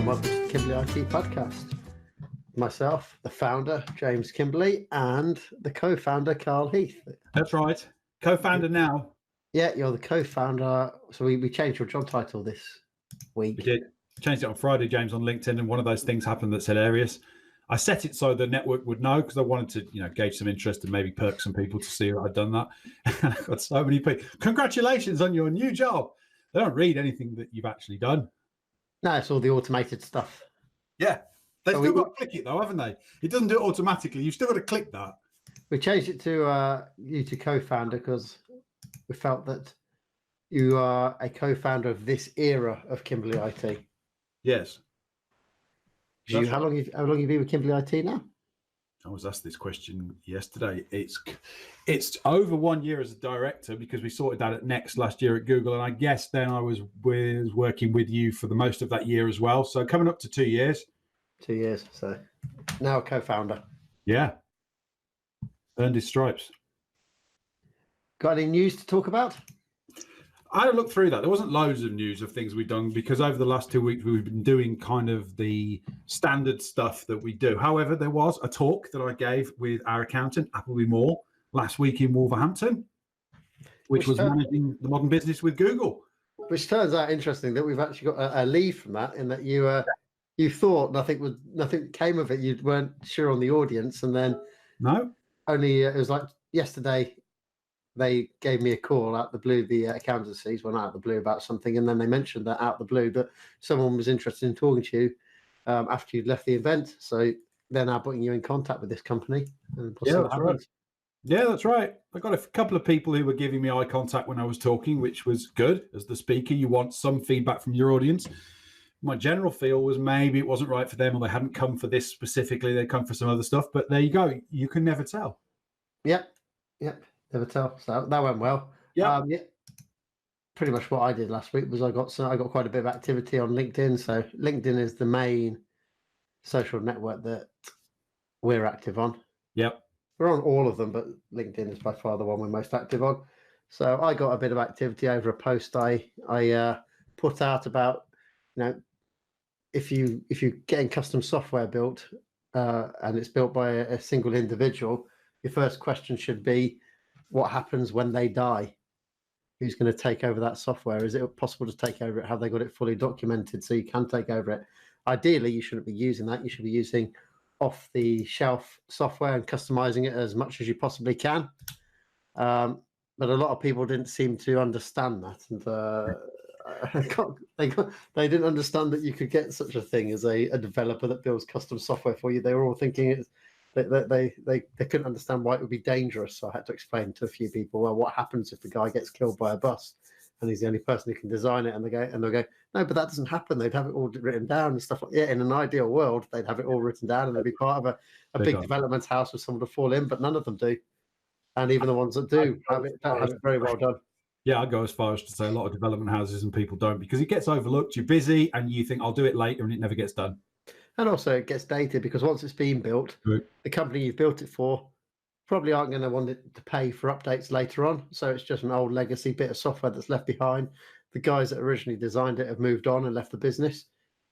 and welcome to the Kimbley IT Podcast. Myself, the founder, James Kimbley, and the co-founder, Carl Heath. That's right. Co-founder now. Yeah, you're the co-founder. So we changed your job title this week. We did. Changed it on Friday, James, on LinkedIn, and one of those things happened that's hilarious. I set it so the network would know because I wanted to, gauge some interest and maybe perk some people to see that I'd done that. And I've got so many people. Congratulations on your new job. They don't read anything that you've actually done. No, it's all the automated stuff. Yeah. They've still got to click it though, haven't they? It doesn't do it automatically. You've still got to click that. We changed it to you to co-founder because we felt that you are a co-founder of this era of Kimbley IT. Yes. How long have you been with Kimbley IT now? I was asked this question yesterday. It's over 1 year as a director because we sorted that at Next last year at Google, and I guess then I was working with you for the most of that year as well. So coming up to 2 years. 2 years. So now a co-founder. Yeah. Earned his stripes. Got any news to talk about? I looked through that. There wasn't loads of news of things we've done because over the last 2 weeks we've been doing kind of the standard stuff that we do. However, there was a talk that I gave with our accountant, Appleby Moore, last week in Wolverhampton, which was managing the modern business with Google. Which turns out interesting that we've actually got a lead from that in that you thought nothing came of it. You weren't sure on the audience, and then only it was like yesterday. They gave me a call out the blue, the accountancies went out the blue about something, and then they mentioned that out the blue that someone was interested in talking to you after you'd left the event. So they're now putting you in contact with this company. And that's right. Yeah, that's right. I got a couple of people who were giving me eye contact when I was talking, which was good. As the speaker, you want some feedback from your audience. My general feel was maybe it wasn't right for them, or they hadn't come for this specifically. They'd come for some other stuff. But there you go. You can never tell. Yep. Never tell. So that went well. Yeah. Pretty much what I did last week was I got quite a bit of activity on LinkedIn. So LinkedIn is the main social network that we're active on. Yep. We're on all of them, but LinkedIn is by far the one we're most active on. So I got a bit of activity over a post I put out about, if you're getting custom software built and it's built by a single individual, your first question should be, what happens when they die? Who's going to take over that software? Is it possible to take over it? Have they got it fully documented so you can take over it? Ideally, you shouldn't be using that. You should be using off-the-shelf software and customizing it as much as you possibly can. But a lot of people didn't seem to understand that, and they didn't understand that you could get such a thing as a developer that builds custom software for you. They were all thinking they couldn't understand why it would be dangerous. So I had to explain to a few people, well, what happens if the guy gets killed by a bus and he's the only person who can design it? And they'll go, no, but that doesn't happen. They'd have it all written down and stuff like that. Yeah, in an ideal world, they'd have it all written down and they'd be part of a big development house with someone to fall in, but none of them do. And even the ones that do have it very well done. Yeah, I'd go as far as to say a lot of development houses and people don't, because it gets overlooked. You're busy and you think, I'll do it later, and it never gets done. And also it gets dated because once it's been built, the company you've built it for probably aren't going to want it to pay for updates later on. So it's just an old legacy bit of software that's left behind. The guys that originally designed it have moved on and left the business,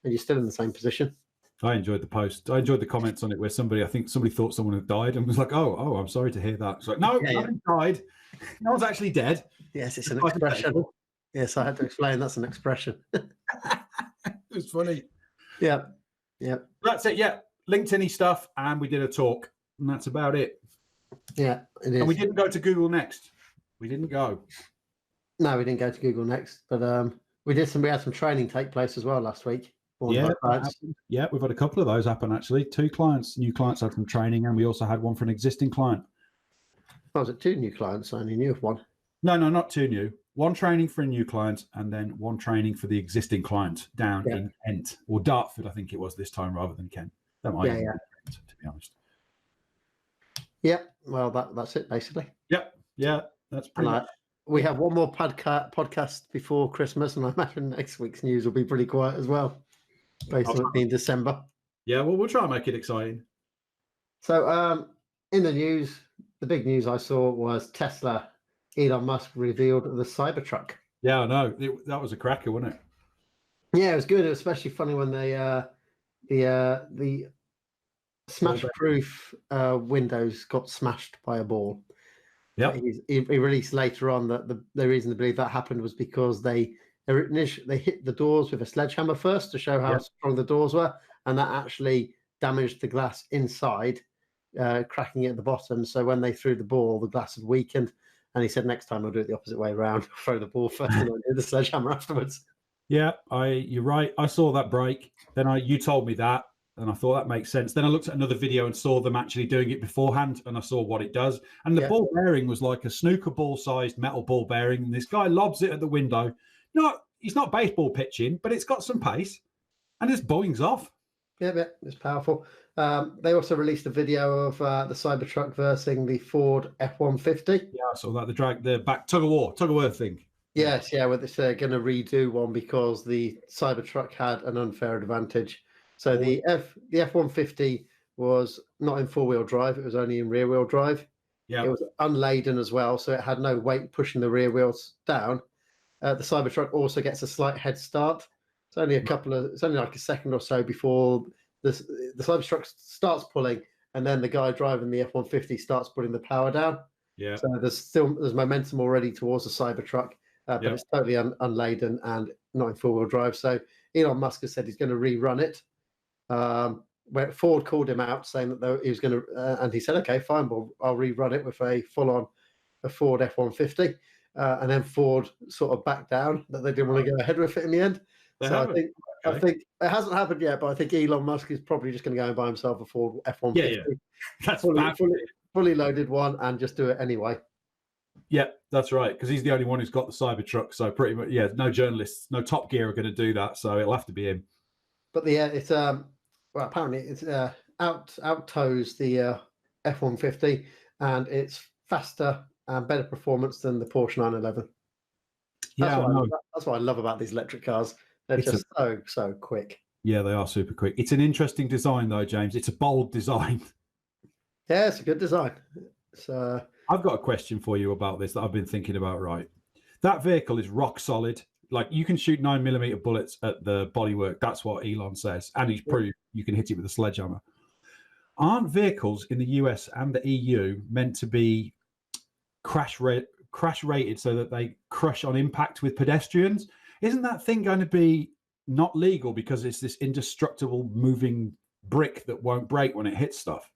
and you're still in the same position. I enjoyed the post. I enjoyed the comments on it where somebody thought someone had died and was like, oh, I'm sorry to hear that. It's like, no, nothing died. No one's actually dead. Yes, it's an expression. Yes, I had to explain that's an expression. It was funny. Yeah. That's it. Yeah. LinkedIn-y stuff. And we did a talk, and that's about it. Yeah, it is. And we didn't go to Google Next. We didn't go. No, we didn't go to Google Next, but we had some training take place as well last week. Yeah, we've had a couple of those happen actually. New clients had some training, and we also had one for an existing client. Was it 2 new clients? I only knew of one. No, not 2 new. One training for a new client, and then one training for the existing client down in Kent or Dartford, I think it was this time, rather than Kent. That might be Kent, to be honest. Yeah, well, that's it basically. Yeah, that's pretty much. We have one more podcast before Christmas, and I imagine next week's news will be pretty quiet as well, based on it being December. Yeah, well, we'll try and make it exciting. So, in the news, the big news I saw was Tesla. Elon Musk revealed the Cybertruck. Yeah, I know. That was a cracker, wasn't it? Yeah, it was good. It was especially funny when the smash-proof windows got smashed by a ball. Yeah. But he released later on that the reason to believe that happened was because they hit the doors with a sledgehammer first to show how strong the doors were, and that actually damaged the glass inside, cracking it at the bottom. So when they threw the ball, the glass had weakened. And he said, next time I'll do it the opposite way around. Throw the ball first and then do the sledgehammer afterwards. Yeah, you're right. I saw that break. Then you told me that, and I thought that makes sense. Then I looked at another video and saw them actually doing it beforehand, and I saw what it does. And the ball bearing was like a snooker ball-sized metal ball bearing, and this guy lobs it at the window. He's not baseball pitching, but it's got some pace, and it's boings off. Yeah, it's powerful. They also released a video of the Cybertruck versing the Ford F-150. Yeah, I saw that. The back tug of war thing. Yes, yeah, well, they're going to redo one because the Cybertruck had an unfair advantage. So the F-150 was not in four-wheel drive; it was only in rear-wheel drive. Yeah, it was unladen as well, so it had no weight pushing the rear wheels down. The Cybertruck also gets a slight head start. It's only it's only like a second or so before the Cybertruck starts pulling, and then the guy driving the F-150 starts putting the power down. Yeah. So there's momentum already towards the Cybertruck, but it's totally unladen and not in four-wheel drive. So Elon Musk has said he's going to rerun it. Where Ford called him out saying that he was going to, and he said, "Okay, fine, well, I'll rerun it with a full-on Ford F-150." And then Ford sort of backed down that they didn't want to go ahead with it in the end. I think it hasn't happened yet, but I think Elon Musk is probably just going to go and buy himself a Ford F-150. Yeah. That's fully loaded one and just do it anyway. Yeah, that's right, because he's the only one who's got the Cybertruck. So pretty much, no journalists, no Top Gear are going to do that. So it'll have to be him. But it's apparently it's out-tows the F-150, and it's faster and better performance than the Porsche 911. That's what I love about these electric cars. They're just so quick. Yeah, they are super quick. It's an interesting design, though, James. It's a bold design. Yeah, it's a good design. I've got a question for you about this that I've been thinking about. Right, that vehicle is rock solid. Like, you can shoot 9mm bullets at the bodywork. That's what Elon says, and he's proved you can hit it with a sledgehammer. Aren't vehicles in the US and the EU meant to be crash rated so that they crush on impact with pedestrians? Isn't that thing going to be not legal because it's this indestructible moving brick that won't break when it hits stuff?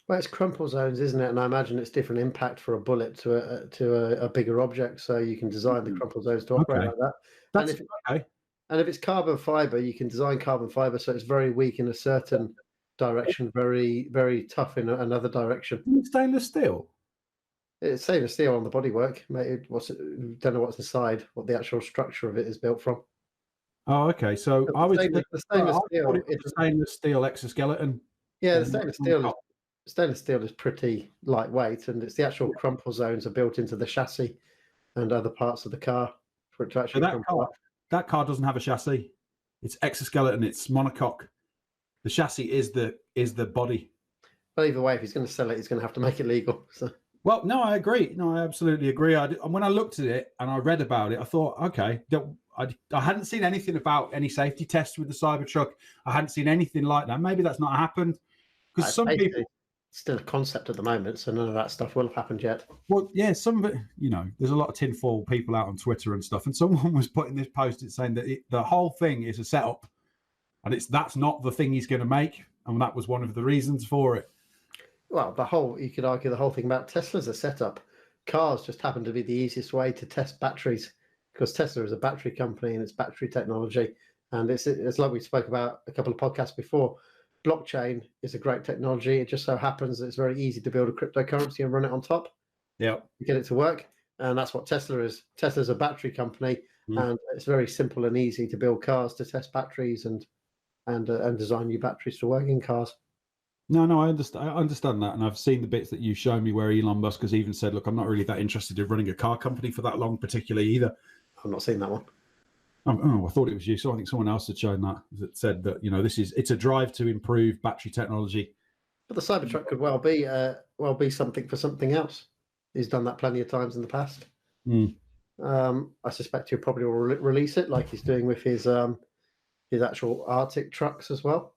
Well, it's crumple zones, isn't it? And I imagine it's different impact for a bullet to a bigger object, so you can design the crumple zones to operate like that. And if it's carbon fiber, you can design carbon fiber so it's very weak in a certain direction, very, very tough in another direction. Stainless steel? It's stainless steel on the bodywork. Don't know what's inside, what the actual structure of it is built from. Oh, okay. So I was the stainless steel exoskeleton. Yeah, the stainless steel is pretty lightweight, and it's the actual crumple zones are built into the chassis and other parts of the car for it to actually crumple up. That car doesn't have a chassis. It's exoskeleton. It's monocoque. The chassis is the body. But either way, if he's going to sell it, he's going to have to make it legal. So. Well, no, I agree. No, I absolutely agree. When I looked at it and I read about it, I thought, okay, I hadn't seen anything about any safety tests with the Cybertruck. I hadn't seen anything like that. Maybe that's not happened because some people. It's still a concept at the moment, so none of that stuff will have happened yet. Well, yeah, some of it, there's a lot of tinfoil people out on Twitter and stuff, and someone was putting this post saying that the whole thing is a setup, and that's not the thing he's going to make, and that was one of the reasons for it. Well, you could argue the whole thing about Tesla's a setup. Cars just happen to be the easiest way to test batteries because Tesla is a battery company and it's battery technology, and it's like we spoke about a couple of podcasts before. Blockchain is a great technology. It just so happens that it's very easy to build a cryptocurrency and run it on top. Yeah, you get it to work, and that's what Tesla is. Tesla's a battery company, and it's very simple and easy to build cars to test batteries and design new batteries to work in cars. No, I understand that, and I've seen the bits that you show me where Elon Musk has even said, "Look, I'm not really that interested in running a car company for that long, particularly either." I've not seen that one. Oh, I thought it was you. So I think someone else had shown that said that it's a drive to improve battery technology. But the Cybertruck could well be something for something else. He's done that plenty of times in the past. I suspect he'll probably release it like he's doing with his his actual Arctic trucks as well.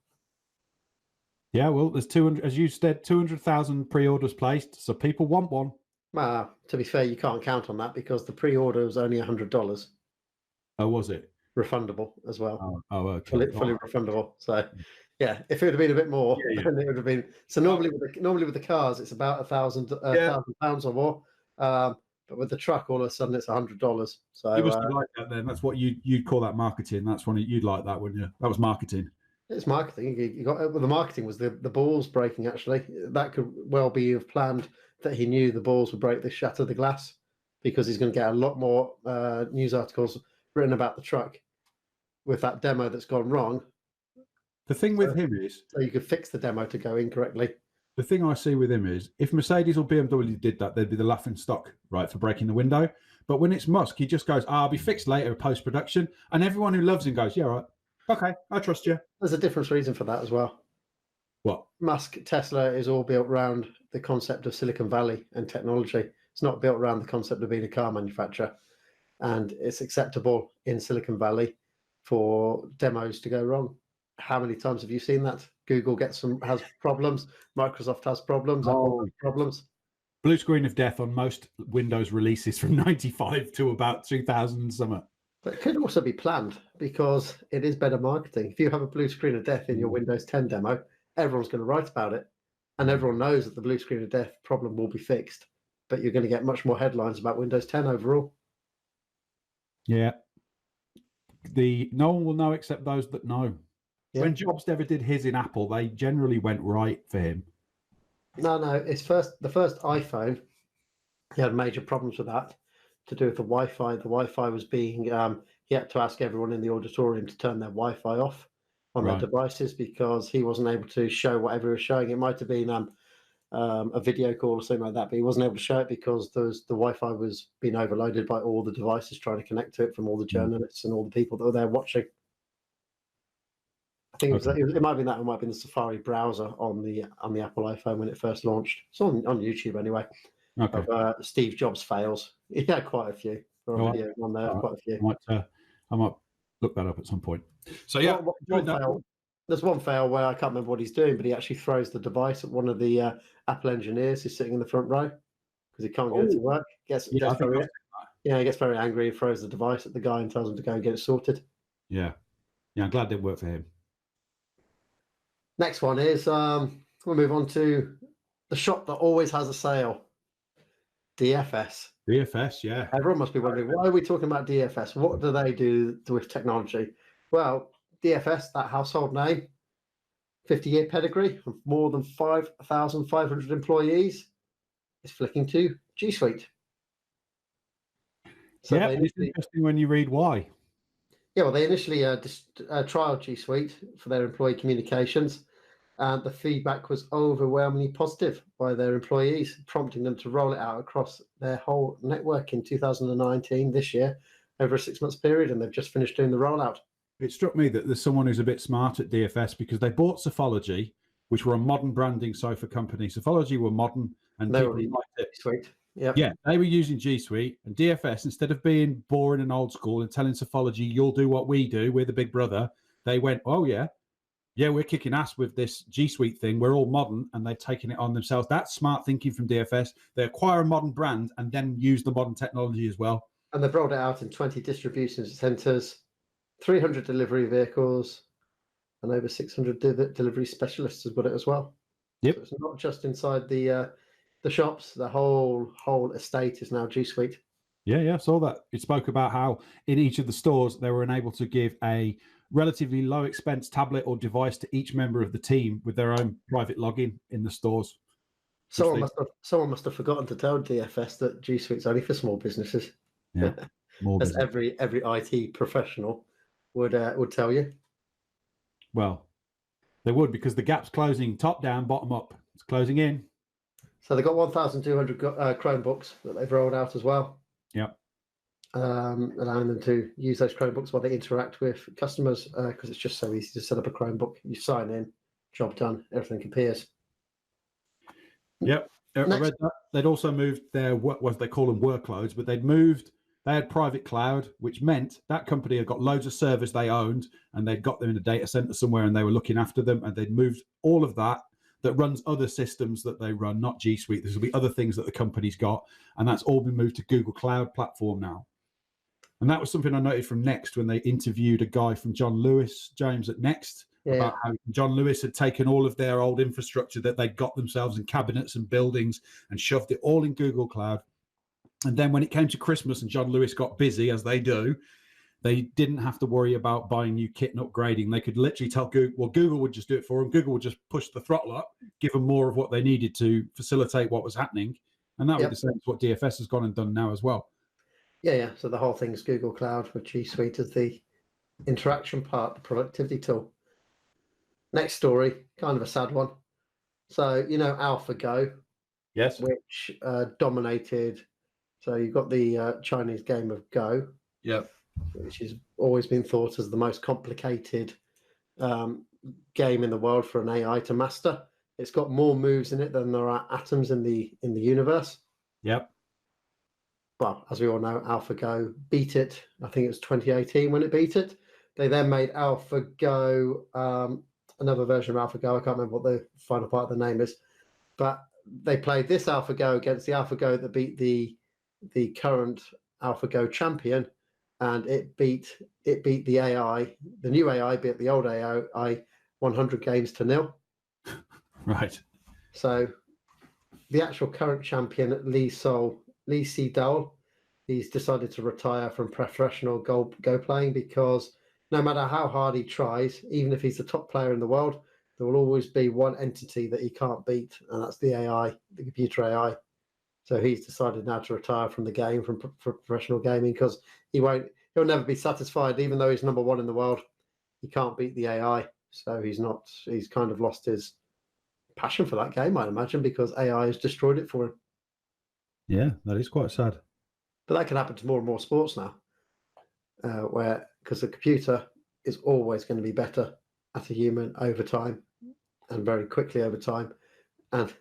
Yeah, well, there's 200, as you said, 200,000 pre-orders placed, so people want one. To be fair, you can't count on that because the pre-order was only $100, Oh, was it? refundable as well. Okay. Fully refundable. So, yeah, if it would have been a bit more, then it would have been. So normally with the cars, it's about £1,000 or more. But with the truck, all of a sudden, it's $100. So You must have liked that then. That's what you'd call that marketing. That's one you'd like that, wouldn't you? That was marketing. it's marketing. You got the marketing was the balls breaking. Actually, that could well be planned that he knew the balls would break, this shatter the glass, because he's going to get a lot more news articles written about the truck with that demo that's gone wrong. The thing with him is, so you could fix the demo to go incorrectly. The thing I see with him is, if Mercedes or BMW did that, they'd be the laughing stock, right, for breaking the window. But when it's Musk, he just goes, I'll be fixed later post-production. And everyone who loves him goes, yeah, right. Okay, I trust you. There's a different reason for that as well. What? Musk, Tesla is all built around the concept of Silicon Valley and technology. It's not built around the concept of being a car manufacturer. And it's acceptable in Silicon Valley for demos to go wrong. How many times have you seen that? Google has problems. Microsoft has problems. Apple has problems. Blue screen of death on most Windows releases from 95 to about 2000 something. But it could also be planned because it is better marketing. If you have a blue screen of death in your Windows 10 demo, everyone's going to write about it. And everyone knows that the blue screen of death problem will be fixed. But you're going to get much more headlines about Windows 10 overall. Yeah. No one will know except those that know. Yeah. When Jobs ever did his in Apple, they generally went right for him. No, the first iPhone, he had major problems with that to do with the Wi-Fi. The Wi-Fi was being, he had to ask everyone in the auditorium to turn their Wi-Fi off on their devices because he wasn't able to show whatever he was showing. It might have been a video call or something like that, but he wasn't able to show it because the Wi-Fi was being overloaded by all the devices trying to connect to it from all the journalists and all the people that were there watching. I think it might have been that. It might have been the Safari browser on the Apple iPhone when it first launched. It's on YouTube anyway. Okay. Of Steve Jobs fails. He had quite a few. Video on there, quite a few. I might look that up at some point. So yeah, there's one fail where I can't remember what he's doing, but he actually throws the device at one of the Apple engineers who's sitting in the front row because he can't get it to work. He gets very angry. He throws the device at the guy and tells him to go and get it sorted. Yeah, I'm glad it didn't work for him. Next one is we'll move on to the shop that always has a sale. DFS. DFS, yeah. Everyone must be wondering, why are we talking about DFS? What do they do with technology? Well, DFS, that household name, 50-year pedigree of more than 5,500 employees, is flicking to G Suite. So yeah, it's interesting when you read why. Yeah, well, they initially trialed G Suite for their employee communications, and the feedback was overwhelmingly positive by their employees, prompting them to roll it out across their whole network in 2019, this year, over a 6-month period, and they've just finished doing the rollout. It struck me that there's someone who's a bit smart at DFS because they bought Sophology, which were a modern branding sofa company. Sophology were modern, and they were G Suite. Yeah, they were using G Suite, and DFS, instead of being boring and old school and telling Sophology, you'll do what we do, we're the big brother, they went, oh yeah, we're kicking ass with this G Suite thing. We're all modern, and they've taken it on themselves. That's smart thinking from DFS. They acquire a modern brand and then use the modern technology as well. And they've rolled it out in 20 distribution centres, 300 delivery vehicles, and over 600 delivery specialists has got it as well. Yep. So it's not just inside the shops. The whole estate is now G Suite. Yeah, I saw that. It spoke about how in each of the stores they were able to give a relatively low expense tablet or device to each member of the team with their own private login in the stores. Someone must have forgotten to tell DFS that G Suite's only for small businesses. Yeah, as every IT professional would tell you. Well, they would, because the gap's closing top down, bottom up. It's closing in. So they've got 1,200 Chromebooks that they've rolled out as well. Yep. Allowing them to use those Chromebooks while they interact with customers, because it's just so easy to set up a Chromebook. You sign in, job done, everything appears. Yep. I read that. They'd also moved their, what they call them, workloads, but they'd moved they had private cloud, which meant that company had got loads of servers they owned, and they'd got them in a data center somewhere, and they were looking after them, and they'd moved all of that runs other systems that they run, not G Suite. There's will be other things that the company's got, and that's all been moved to Google Cloud Platform now. And that was something I noted from Next when they interviewed a guy from John Lewis, James at Next, about how John Lewis had taken all of their old infrastructure that they'd got themselves in cabinets and buildings and shoved it all in Google Cloud. And then when it came to Christmas and John Lewis got busy, as they do, they didn't have to worry about buying new kit and upgrading. They could literally tell Google, well, Google would just do it for them. Google would just push the throttle up, give them more of what they needed to facilitate what was happening. And that would be the same as what DFS has gone and done now as well. Yeah. So the whole thing is Google Cloud with G Suite as the interaction part, the productivity tool. Next story, kind of a sad one. So, AlphaGo, yes, which dominated. So you've got the Chinese game of Go, which has always been thought as the most complicated game in the world for an AI to master. It's got more moves in it than there are atoms in the universe. Yep. Well, as we all know, AlphaGo beat it. I think it was 2018 when it beat it. They then made AlphaGo, another version of AlphaGo. I can't remember what the final part of the name is, but they played this AlphaGo against the AlphaGo that beat the current AlphaGo champion, and it beat the AI. The new AI beat the old AI 100 games to 0. Right. So the actual current champion, Lee Sedol, he's decided to retire from professional Go playing because no matter how hard he tries, even if he's the top player in the world, there will always be one entity that he can't beat, and that's the AI, the computer AI. So he's decided now to retire from the game, from professional gaming, because he'll never be satisfied, even though he's number one in the world. He can't beat the AI. So he's kind of lost his passion for that game, I'd imagine, because AI has destroyed it for him. Yeah, that is quite sad. But that can happen to more and more sports now, because the computer is always going to be better at a human over time, and very quickly over time. And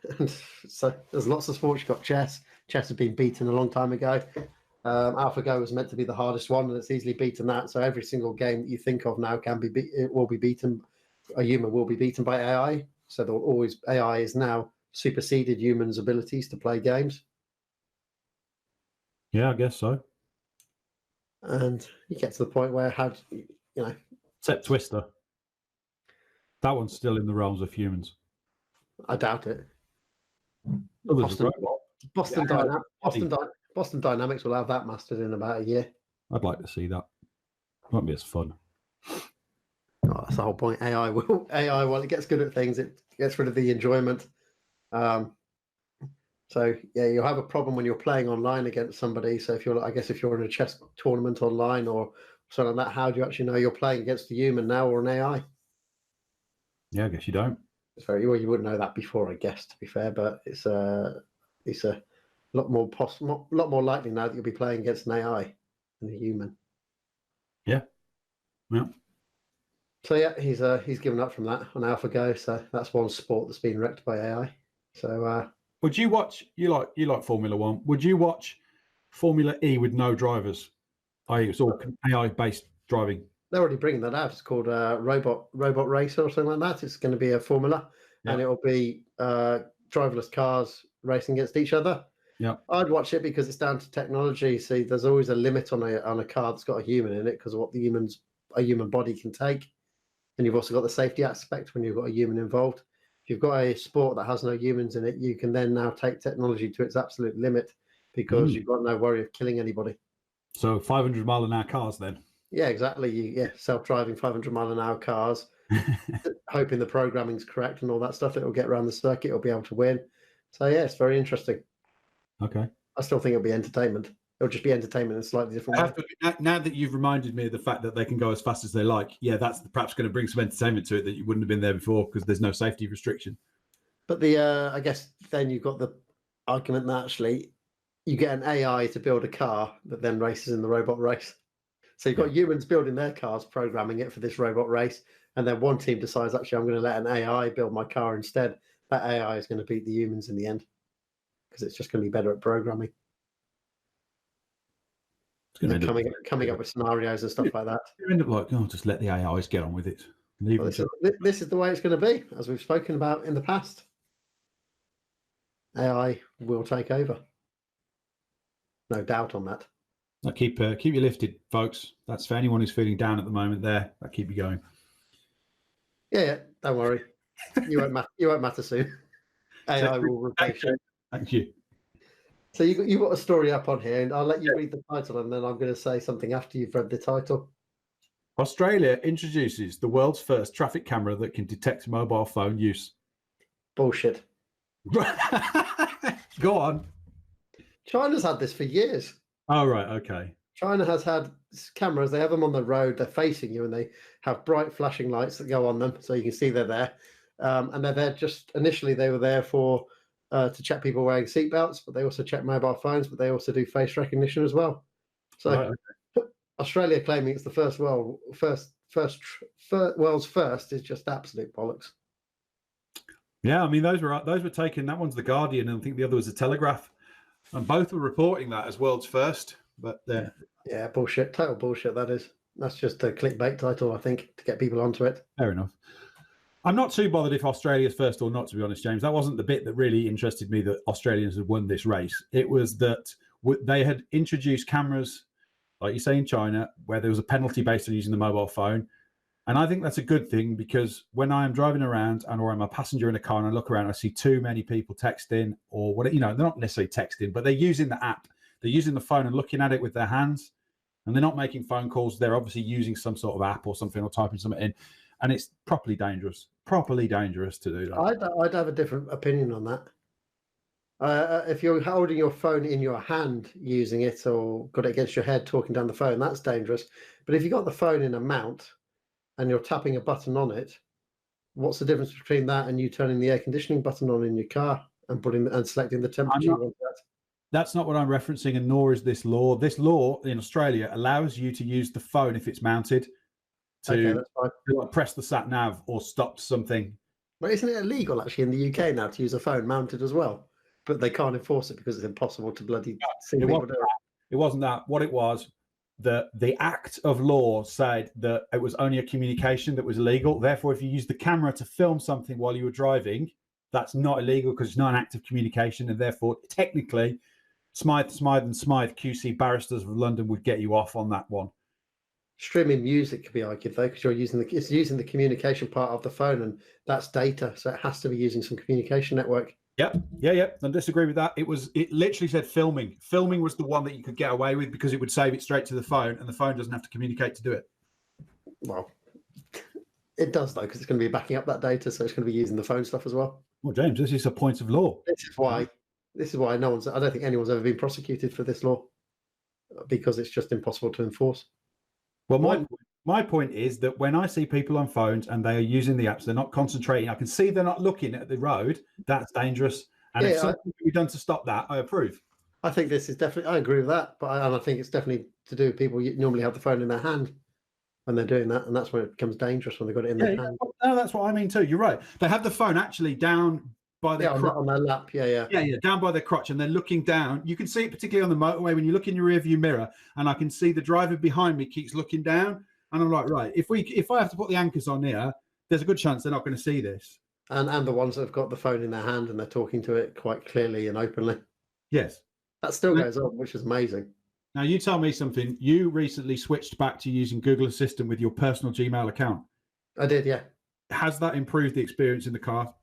so there's lots of sports. You've got chess. Chess has been beaten a long time ago. AlphaGo was meant to be the hardest one, and it's easily beaten that. So every single game that you think of now will be beaten. A human will be beaten by AI. So there will always AI is now superseded humans' abilities to play games. Yeah, I guess so. And you get to the point where except Twister. That one's still in the realms of humans. I doubt it. Boston Dynamics will have that mastered in about a year. I'd like to see that. Might be as fun. Oh, that's the whole point. AI, while it gets good at things, it gets rid of the enjoyment. So yeah, you'll have a problem when you're playing online against somebody. So if you're in a chess tournament online or something like that, how do you actually know you're playing against a human now or an AI? Yeah, I guess you don't. It's very well. You wouldn't know that before, I guess. To be fair, but it's a lot more likely now that you'll be playing against an AI than a human. Yeah. Yeah. So yeah, he's given up from that on AlphaGo. So that's one sport that's been wrecked by AI. So would you watch? You like Formula One? Would you watch Formula E with no drivers? It's all AI based driving. They're already bringing that out. It's called Robot Racer or something like that. It's going to be a formula, and it'll be driverless cars racing against each other. Yeah, I'd watch it because it's down to technology. See, there's always a limit on a car that's got a human in it because of what a human body can take, and you've also got the safety aspect when you've got a human involved. If you've got a sport that has no humans in it, you can then now take technology to its absolute limit because you've got no worry of killing anybody. So 500-mile-an-hour cars then? Yeah, exactly. Self-driving 500-mile-an-hour cars, hoping the programming's correct and all that stuff. It'll get around the circuit. It'll be able to win. So yeah, it's very interesting. Okay. I still think it'll be entertainment. It'll just be entertainment in a slightly different way. Now that you've reminded me of the fact that they can go as fast as they like, that's perhaps going to bring some entertainment to it that you wouldn't have been there before because there's no safety restriction. But I guess then you've got the argument that actually you get an AI to build a car that then races in the robot race. So you've got humans building their cars, programming it for this robot race, and then one team decides, actually, I'm going to let an AI build my car instead. That AI is going to beat the humans in the end because it's just going to be better at programming. It's coming up with scenarios and stuff like that. You end up like, oh, just let the AIs get on with it. Well, this is the way it's going to be, as we've spoken about in the past. AI will take over. No doubt on that. Now keep you lifted, folks. That's for anyone who's feeling down at the moment. That keep you going. Yeah, don't worry. You won't matter soon. AI will replace you. Thank you. So you got a story up on here, and I'll let you read the title, and then I'm going to say something after you've read the title. Australia introduces the world's first traffic camera that can detect mobile phone use. Bullshit. Go on. China's had this for years. Oh, right. Okay. China has had cameras. They have them on the road. They're facing you, and they have bright flashing lights that go on them, so you can see they're there. And they're there just initially. They were there for to check people wearing seatbelts, but they also check mobile phones. But they also do face recognition as well. So Right, okay. Australia claiming it's the world's first is just absolute bollocks. Yeah, I mean those were taken. That one's the Guardian, and I think the other was the Telegraph, and both were reporting that as world's first. But yeah, bullshit, total bullshit. That's just a clickbait title, I think, to get people onto it. Fair enough. I'm not too bothered if Australia's first or not, to be honest, James. That wasn't the bit that really interested me that Australians had won this race. It was that they had introduced cameras, like you say, in China, where there was a penalty based on using the mobile phone. And I think that's a good thing, because when I'm driving around or I'm a passenger in a car and I look around, I see too many people texting or what, they're not necessarily texting, but they're using the app. They're using the phone and looking at it with their hands, and they're not making phone calls. They're obviously using some sort of app or something, or typing something in, and it's properly dangerous to do that. I'd have a different opinion on that. If you're holding your phone in your hand, using it, or got it against your head, talking down the phone, that's dangerous. But if you got the phone in a mount and you're tapping a button on it, what's the difference between that and you turning the air conditioning button on in your car and selecting the temperature you want that? That's not what I'm referencing, and nor is this law. This law in Australia allows you to use the phone if it's mounted to press the sat nav or stop something. But isn't it illegal actually in the UK now to use a phone mounted as well? But they can't enforce it because it's impossible to bloody see people do it. It wasn't that. What it was, the act of law said that it was only a communication that was illegal. Therefore, if you use the camera to film something while you were driving, that's not illegal because it's not an act of communication, and therefore, technically, Smythe QC barristers of London would get you off on that one. Streaming music could be argued though, because it's using the communication part of the phone, and that's data, so it has to be using some communication network. Yep. I disagree with that. It literally said filming. Filming was the one that you could get away with because it would save it straight to the phone, and the phone doesn't have to communicate to do it. Well, it does though, because it's going to be backing up that data, so it's going to be using the phone stuff as well. Well, James, this is a point of law. This is why I don't think anyone's ever been prosecuted for this law, because it's just impossible to enforce. Well, my point is that when I see people on phones and they are using the apps, they're not concentrating. I can see they're not looking at the road. That's dangerous. And if something can be done to stop that, I approve. I think this is definitely, I agree with that, but I think it's definitely to do with people who normally have the phone in their hand when they're doing that, and that's when it becomes dangerous, when they've got it in their hand. No, that's what I mean too. You're right. They have the phone actually down by their crotch. On their lap. Yeah, down by their crotch, and they're looking down. You can see it particularly on the motorway when you look in your rear view mirror, and I can see the driver behind me keeps looking down, and I'm like, right, if I have to put the anchors on here, there's a good chance they're not going to see this. And the ones that have got the phone in their hand and they're talking to it quite clearly and openly. Yes. That still goes on, which is amazing. Now, you tell me something. You recently switched back to using Google Assistant with your personal Gmail account. I did, yeah. Has that improved the experience in the car?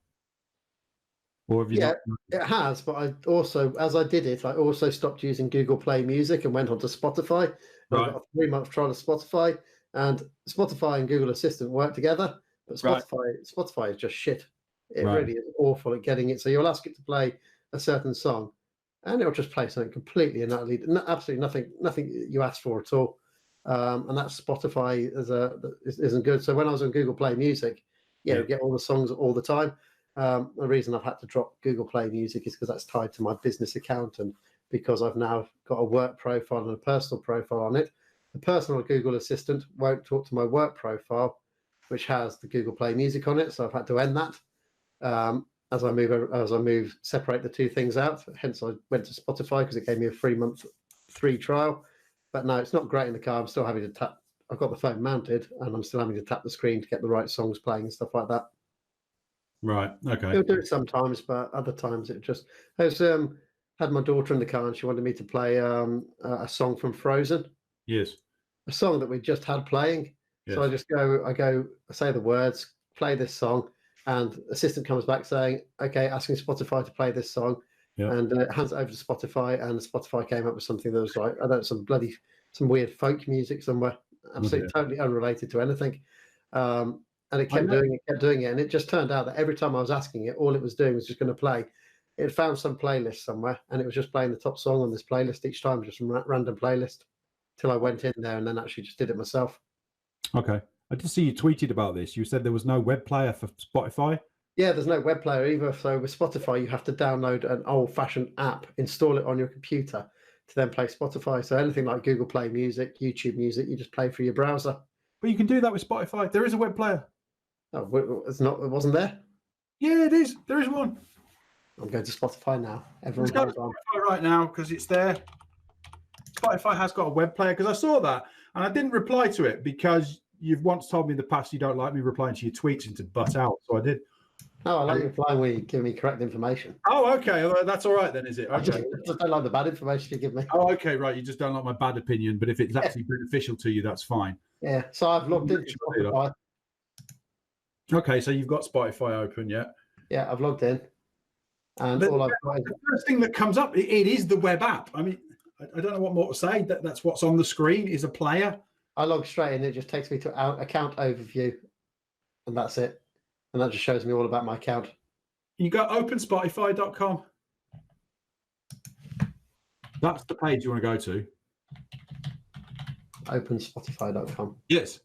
Or have you not? It has, but I also, as I did it, I also stopped using Google Play Music and went on to Spotify. Right. I got a 3-month trial of Spotify, and Spotify and Google Assistant work together, but Spotify is just shit. It really is awful at getting it. So you'll ask it to play a certain song, and it'll just play something completely and utterly, absolutely nothing you asked for at all. And that Spotify isn't good. So when I was on Google Play Music, I get all the songs all the time. The reason I've had to drop Google Play Music is because that's tied to my business account, and because I've now got a work profile and a personal profile on it. The personal Google Assistant won't talk to my work profile, which has the Google Play Music on it. So I've had to end that. As I move, separate the two things out. Hence, I went to Spotify because it gave me a 3-month free trial. But no, it's not great in the car. I'm still having to tap. I've got the phone mounted, and I'm still having to tap the screen to get the right songs playing and stuff like that. Right. Okay. It'll do it sometimes, but other times it just. I was had my daughter in the car, and she wanted me to play a song from Frozen, Yes. a song that we just had playing. Yes. So I say the words, play this song, and assistant comes back saying, "Okay, asking Spotify to play this song." Yeah. And hands it over to Spotify, and Spotify came up with something that was like, I don't know, some weird folk music somewhere, absolutely totally unrelated to anything. And it kept doing it, and it just turned out that every time I was asking it, all it was doing was just going to play. It found some playlist somewhere, and it was just playing the top song on this playlist each time, just some random playlist, till I went in there and then actually just did it myself. Okay. I did see you tweeted about this. You said there was no web player for Spotify. Yeah, there's no web player either. So with Spotify, you have to download an old-fashioned app, install it on your computer to then play Spotify. So anything like Google Play Music, YouTube Music, you just play through your browser. But you can do that with Spotify. There is a web player. Oh, it's not. It wasn't there. Yeah, it is. There is one. I'm going to Spotify now. Everyone, Let's go to Spotify right now because it's there. Spotify has got a web player because I saw that and I didn't reply to it because you've once told me in the past you don't like me replying to your tweets and to butt out. So I did. No, I like you replying when you give me correct information. Oh, okay. Well, that's all right then, is it? Okay. I just don't like the bad information you give me. Oh, okay, right. You just don't like my bad opinion, but if it's actually beneficial to you, that's fine. Yeah. So I've logged into Spotify. Okay, so you've got Spotify open, yeah? Yeah, I've logged in. And all I've got is the first thing that comes up, it is the web app. I mean, I don't know what more to say. That's what's on the screen is a player. I log straight in. It just takes me to account overview, and that's it. And that just shows me all about my account. You go openspotify.com. That's the page you want to go to. Openspotify.com. Yes.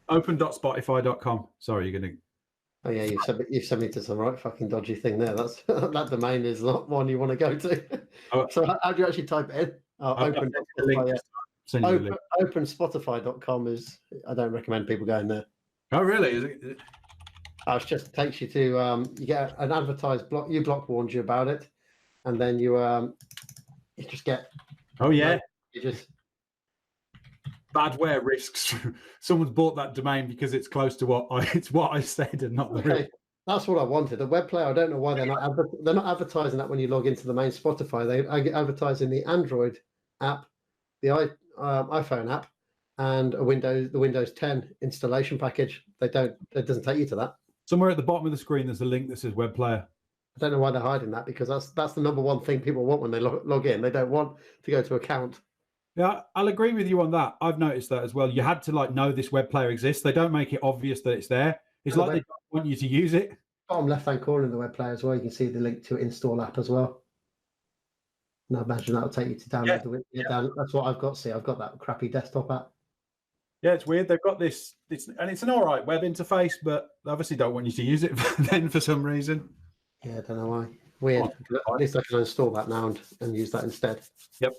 Open.spotify.com. Sorry, you're going to... Oh yeah, you sent me to some right fucking dodgy thing there. That's that domain is not one you want to go to. Oh. So how do you actually type it in? Openspotify.com is. I don't recommend people going there. Oh really? Is it? It just takes you to you get an advertised block. You block warns you about it, and then you just get. Oh yeah. You just. Badware risks. Someone's bought that domain because it's close to what I said and not the real. That's what I wanted. The web player. I don't know why they're not advertising that when you log into the main Spotify. They advertise in the Android app, the iPhone app, and the Windows 10 installation package. It doesn't take you to that. Somewhere at the bottom of the screen, there's a link that says web player. I don't know why they're hiding that because that's the number one thing people want when they log in. They don't want to go to account. Yeah, I'll agree with you on that. I've noticed that as well. You had to know this web player exists. They don't make it obvious that it's there. It's like they don't want you to use it. Bottom left-hand corner of the web player as well. You can see the link to install app as well. And I imagine that'll take you to download That's what I've got. See, I've got that crappy desktop app. Yeah, it's weird. They've got this, and it's an all right web interface, but they obviously don't want you to use it then for some reason. Yeah, I don't know why. Weird. At least I can install that now and use that instead. Yep.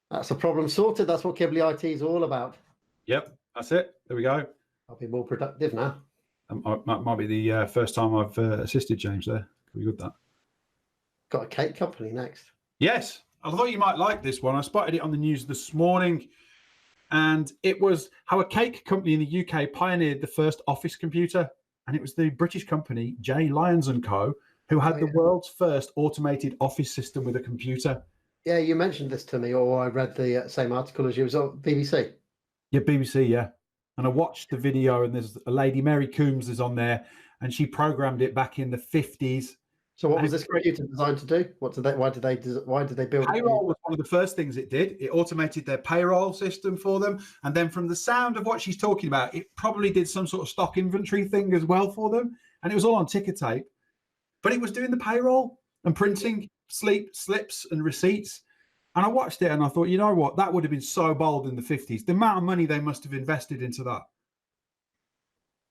That's a problem sorted. That's what Kimbley IT is all about. Yep, that's it. There we go. I'll be more productive now. That might be the first time I've assisted James there. Can we good that? Got a cake company next. Yes, I thought you might like this one. I spotted it on the news this morning, and it was how a cake company in the UK pioneered the first office computer, and it was the British company J. Lyons & Co. who had the world's first automated office system with a computer. Yeah, you mentioned this to me, or I read the same article as you. It was on BBC. Yeah, BBC, yeah. And I watched the video, and there's a lady, Mary Coombs, is on there, and she programmed it back in the 50s. So what was this computer designed to do? Why did they build payroll? Was one of the first things it did. It automated their payroll system for them, and then from the sound of what she's talking about, it probably did some sort of stock inventory thing as well for them, and it was all on ticker tape. But it was doing the payroll and printing slips and receipts. And I watched it and I thought, you know what? That would have been so bold in the 50s. The amount of money they must have invested into that.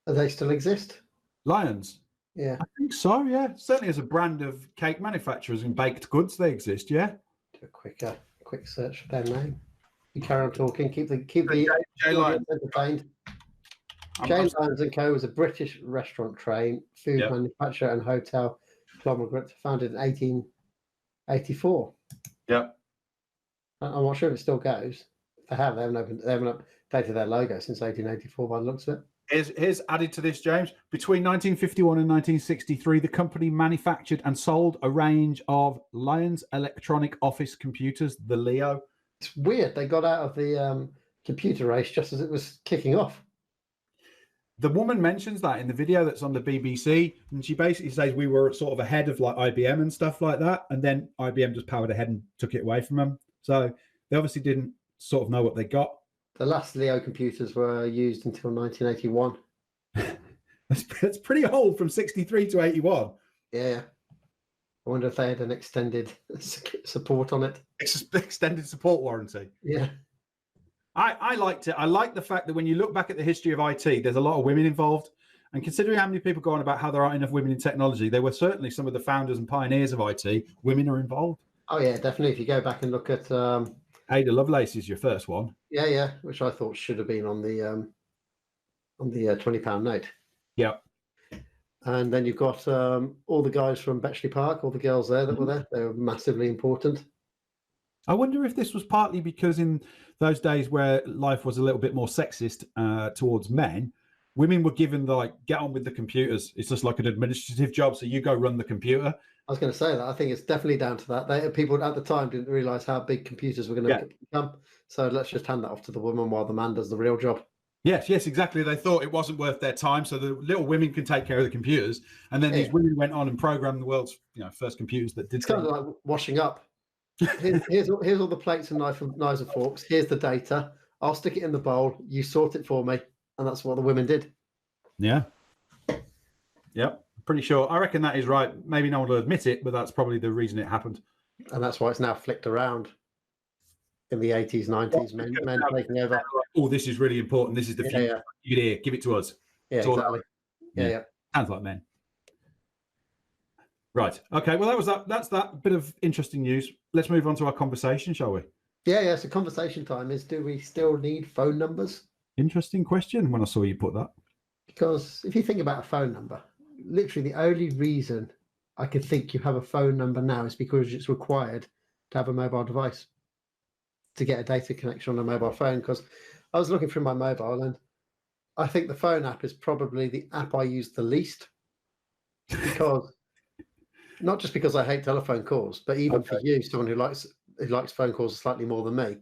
Do they still exist? Lions? Yeah. I think so, yeah. Certainly as a brand of cake manufacturers and baked goods, they exist, yeah. Do a quick search for their name. You carry on talking. Keep the J. Lyons entertained. J. Lyons & Co. was a British restaurant chain, food manufacturer and hotel conglomerate founded in 1884. Yeah. I'm not sure if it still goes. If they haven't updated their logo since 1884 by the looks of it. Here's added to this, James. Between 1951 and 1963, the company manufactured and sold a range of Lions Electronic Office computers, the Leo. It's weird. They got out of the computer race just as it was kicking off. The woman mentions that in the video that's on the BBC, and she basically says we were sort of ahead of like IBM and stuff like that, and then IBM just powered ahead and took it away from them. So they obviously didn't sort of know what they got. The last Leo computers were used until 1981. That's pretty old, from 63 to 81. Yeah. I wonder if they had an extended support on it. Extended support warranty. Yeah. I liked it. I like the fact that when you look back at the history of IT, there's a lot of women involved. And considering how many people go on about how there aren't enough women in technology, they were certainly some of the founders and pioneers of IT. Women are involved. Oh, yeah, definitely. If you go back and look at... Ada Lovelace is your first one. Yeah, which I thought should have been on the £20 note. Yeah. And then you've got all the guys from Bletchley Park, all the girls there that were there. They were massively important. I wonder if this was partly because in those days where life was a little bit more sexist towards men, women were given like, get on with the computers. It's just like an administrative job. So you go run the computer. I was going to say that. I think it's definitely down to that. People at the time didn't realize how big computers were going to become. So let's just hand that off to the woman while the man does the real job. Yes, exactly. They thought it wasn't worth their time, so the little women can take care of the computers. And then these women went on and programmed the world's first computers that did. It's kind of like washing up. Here's all the plates and knives and forks. Here's the data. I'll stick it in the bowl. You sort it for me, and that's what the women did. Yeah. Yep. Pretty sure. I reckon that is right. Maybe no one will admit it, but that's probably the reason it happened. And that's why it's now flicked around in the 80s, 90s, men taking over. Oh, this is really important. This is the future. Yeah. Give it to us. Yeah, exactly. Yeah. Sounds like men. Right. Okay. Well, that was that. That's that bit of interesting news. Let's move on to our conversation, shall we? Yeah. So conversation time is: do we still need phone numbers? Interesting question. When I saw you put that, because if you think about a phone number, literally the only reason I could think you have a phone number now is because it's required to have a mobile device to get a data connection on a mobile phone. Because I was looking through my mobile, and I think the phone app is probably the app I use the least, because not just because I hate telephone calls, but even for you, someone who likes phone calls slightly more than me,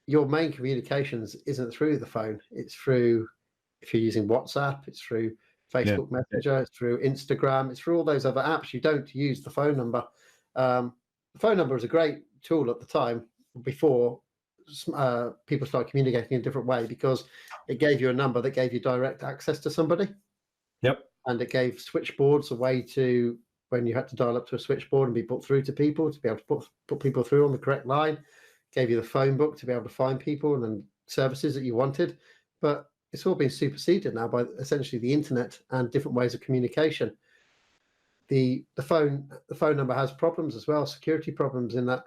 your main communications isn't through the phone. It's through, if you're using WhatsApp, it's through Facebook Messenger, it's through Instagram, it's through all those other apps. You don't use the phone number. The phone number was a great tool at the time before people started communicating in a different way, because it gave you a number that gave you direct access to somebody. Yep. And it gave switchboards a way to, when you had to dial up to a switchboard and be put through to people, to be able to put people through on the correct line. Gave you the phone book to be able to find people and then services that you wanted. But it's all been superseded now by essentially the internet and different ways of communication. The phone number has problems as well, security problems, in that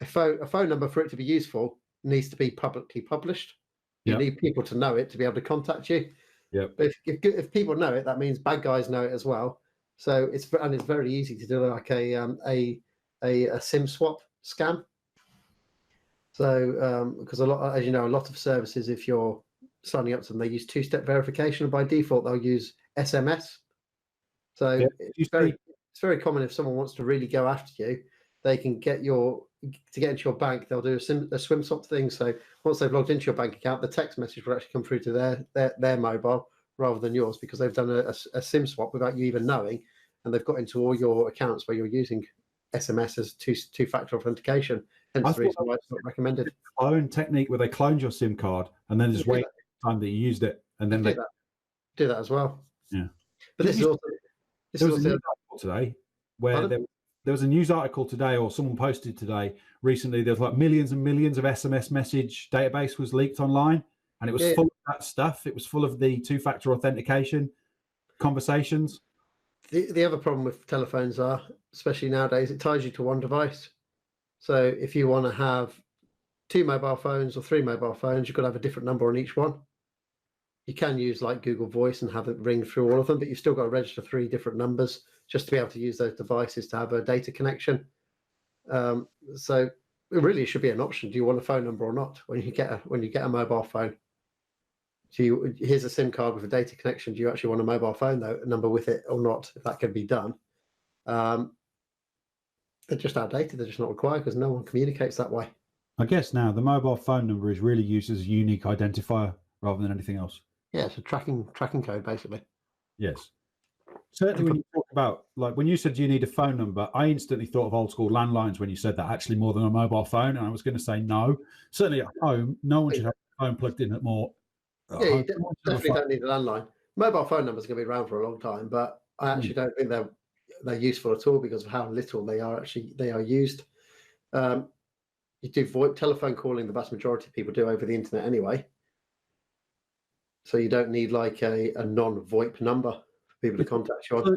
a phone number, for it to be useful, needs to be publicly published. You need people to know it to be able to contact you. Yep. But if people know it, that means bad guys know it as well. So it's very easy to do like a SIM swap scam. So because a lot of services, if you're signing up to them, they use two-step verification, and by default they'll use SMS. So it's very common, if someone wants to really go after you, they can get into your bank. They'll do a swim swap thing. So once they've logged into your bank account, the text message will actually come through to their mobile rather than yours, because they've done a SIM swap without you even knowing, and they've got into all your accounts where you're using SMS as two-factor authentication. Hence the reason why it's not recommended. Phone technique where they cloned your SIM card and then just wait the time that you used it, and then they do that as well. Yeah. But this is also a news article today where there was a news article today, or someone posted today recently. There's like millions and millions of SMS message database was leaked online, and it was full of that stuff. It was full of the two-factor authentication conversations. The other problem with telephones are, especially nowadays, it ties you to one device. So if you want to have 2 mobile phones or 3 mobile phones, you've got to have a different number on each one. You can use like Google Voice and have it ring through all of them, but you've still got to register 3 different numbers just to be able to use those devices to have a data connection. So it really should be an option. Do you want a phone number or not when you get a mobile phone? Here's a SIM card with a data connection. Do you actually want a mobile phone number with it or not? If that can be done, they're just outdated. They're just not required because no one communicates that way. I guess now the mobile phone number is really used as a unique identifier rather than anything else. Yeah, it's a tracking code basically. Yes. Certainly when you talk about, like when you said you need a phone number, I instantly thought of old school landlines when you said that, actually more than a mobile phone. And I was going to say no. Certainly at home, no one should have a phone plugged in at more. Yeah, you definitely don't need a landline. Mobile phone numbers are going to be around for a long time, but I actually don't think they're useful at all because of how little they are used. You do VoIP telephone calling, the vast majority of people do over the internet anyway. So you don't need like a non-VoIP number for people to contact you on. So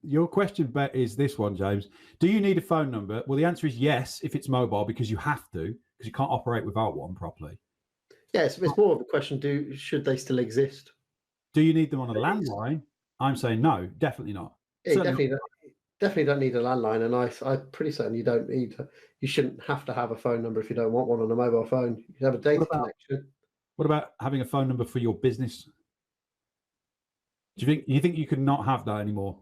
your question bet is this one, James. Do you need a phone number? Well, the answer is yes, if it's mobile, because you have to, because you can't operate without one properly. Yes, it's more of a question, should they still exist? Do you need them on a landline? I'm saying no, definitely not. Yeah, definitely don't need a landline, and I'm pretty certain you shouldn't have to have a phone number if you don't want one on a mobile phone. You can have a data connection. What about having a phone number for your business? Do you think you could not have that anymore?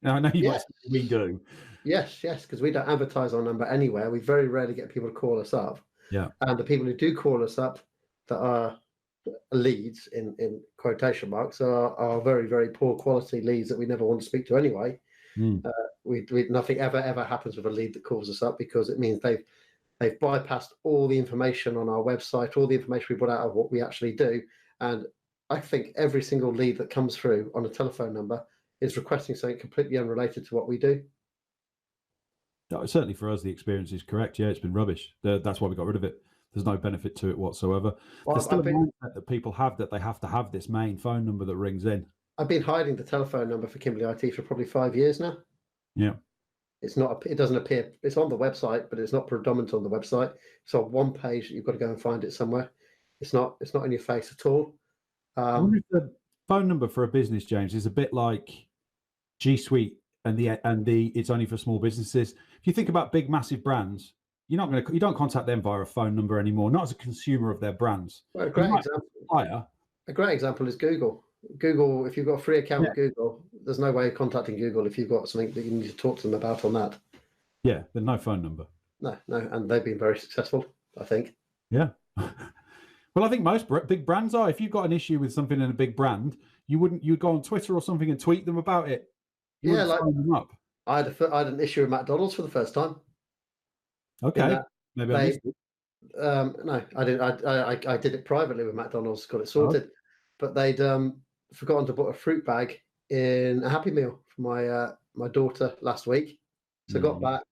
Now, I know you must. We do. Yes, because we don't advertise our number anywhere. We very rarely get people to call us up. Yeah. And the people who do call us up that are leads in quotation marks are very, very poor quality leads that we never want to speak to anyway. Nothing ever happens with a lead that calls us up because it means they've bypassed all the information on our website, all the information we put out of what we actually do. And I think every single lead that comes through on a telephone number is requesting something completely unrelated to what we do. No, certainly for us, the experience is correct. Yeah, it's been rubbish. That's why we got rid of it. There's no benefit to it whatsoever. Well, there's still a mindset that people have that they have to have this main phone number that rings in. I've been hiding the telephone number for Kimbley IT for probably 5 years now. Yeah. It doesn't appear. It's on the website, but it's not predominant on the website. It's on one page. You've got to go and find it somewhere. It's not in your face at all. I wonder if the phone number for a business, James, is a bit like G Suite and the it's only for small businesses. If you think about big, massive brands, you don't contact them via a phone number anymore. Not as a consumer of their brands. Well, a great example is Google. Google, if you've got a free account with Google, there's no way of contacting Google if you've got something that you need to talk to them about on that. Yeah, there's no phone number. No, and they've been very successful, I think. Yeah. Well, I think most big brands are. If you've got an issue with something in a big brand, you'd go on Twitter or something and tweet them about it. Phone them up. I had an issue with McDonald's for the first time. Okay, maybe I missed it. No, I didn't. I did it privately with McDonald's, got it sorted. But they'd forgotten to put a fruit bag in a Happy Meal for my daughter last week. So I got back.